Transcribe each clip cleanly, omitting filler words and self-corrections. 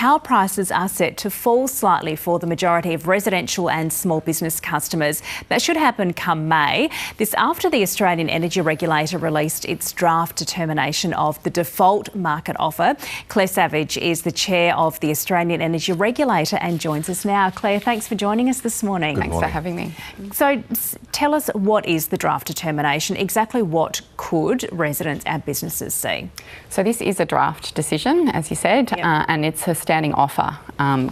power prices are set to fall slightly for the majority of residential and small business customers. That should happen come May. This after the Australian energy regulator released its draft determination of the default market offer. Claire Savage is the chair of the Australian energy regulator and joins us now. Claire, thanks for joining us this morning. Thanks for having me. So tell us, what is the draft determination? Exactly what could residents and businesses see? So this is a draft decision, as you said, and it's a standing offer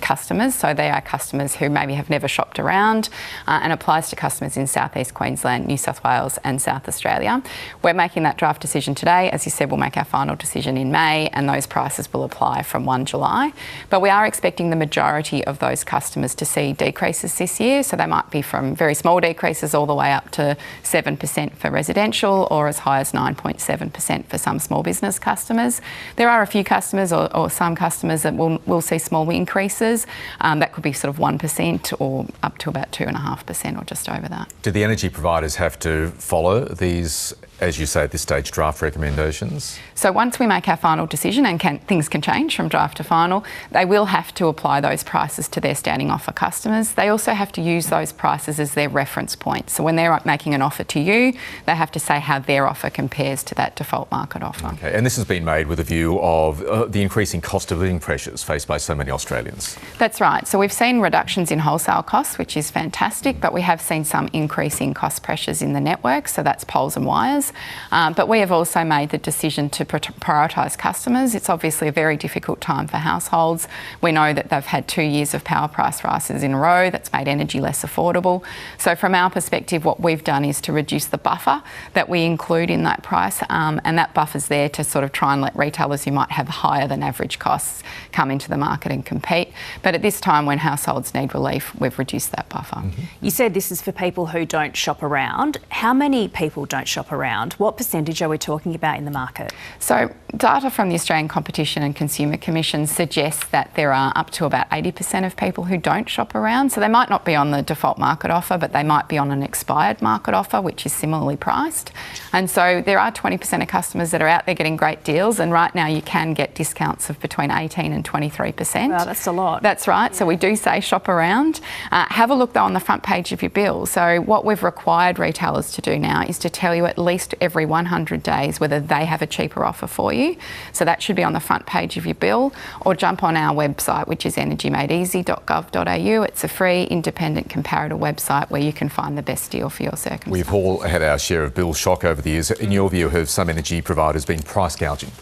customers. So they are customers who maybe have never shopped around and applies to customers in South East Queensland, New South Wales and South Australia. We're making that draft decision today. As you said, we'll make our final decision in May and those prices will apply from 1 July. But we are expecting the majority of those customers to see decreases this year. So they might be from very small decreases all the way up to 7% for residential or as high as 9.7% for some small business customers. There are a few customers or some customers that will see small increases. That could be sort of 1% or up to about 2.5% or just over that. Do the energy providers have to follow these, as you say at this stage, draft recommendations? So once we make our final decision, and things can change from draft to final, they will have to apply those prices to their standing offer customers. They also have to use those prices as their reference point. So when they're making an offer to you, they have to say how their offer compares to that default market offer. Okay, and this has been made with a view of the increasing cost of living pressures faced by so many Australians. That's right. So we've seen reductions in wholesale costs, which is fantastic, but we have seen some increasing cost pressures in the network, so that's poles and wires. But we have also made the decision to prioritise customers. It's obviously a very difficult time for households. We know that they've had 2 years of power price rises in a row. That's made energy less affordable. So from our perspective, what we've done is to reduce the buffer that we include in that price, and that buffer's there to sort of try and let retailers who might have higher than average costs come into the market and compete. But at this time when households need relief, we've reduced that buffer. Mm-hmm. You said this is for people who don't shop around. How many people don't shop around? What percentage are we talking about in the market? So data from the Australian Competition and Consumer Commission suggests that there are up to about 80% of people who don't shop around. So they might not be on the default market offer, but they might be on an expired market offer, which is similarly priced. And so there are 20% of customers that are out there getting great deals, and right now you can get discounts of between 18 and 23%. Wow, that's a lot. That's right. Yeah. So we do say shop around. Have a look though on the front page of your bill. So what we've required retailers to do now is to tell you at least every 100 days whether they have a cheaper offer for you. So that should be on the front page of your bill, or jump on our website, which is energymadeeasy.gov.au. It's a free independent comparator website where you can find the best deal for your circumstance. We've all had our share of bill shock over the years. In your view, have some energy providers been price gouging?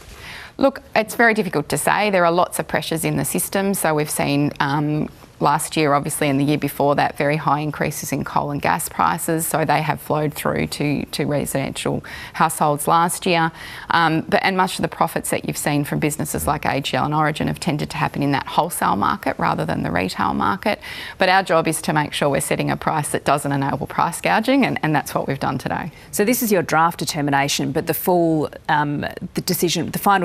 Look, it's very difficult to say. There are lots of pressures in the system. So we've seen last year, obviously, and the year before that, very high increases in coal and gas prices. So they have flowed through to residential households last year. And much of the profits that you've seen from businesses like AGL and Origin have tended to happen in that wholesale market rather than the retail market. But our job is to make sure we're setting a price that doesn't enable price gouging, and that's what we've done today. So this is your draft determination, but the final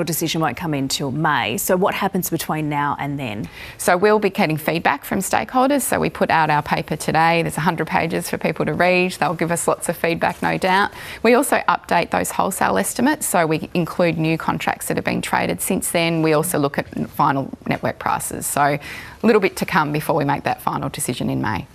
decision won't come in till May. So what happens between now and then? So we'll be getting feedback from stakeholders. So we put out our paper today. There's 100 pages for people to read. They'll give us lots of feedback, no doubt. We also update those wholesale estimates. So we include new contracts that have been traded since then. We also look at final network prices. So a little bit to come before we make that final decision in May.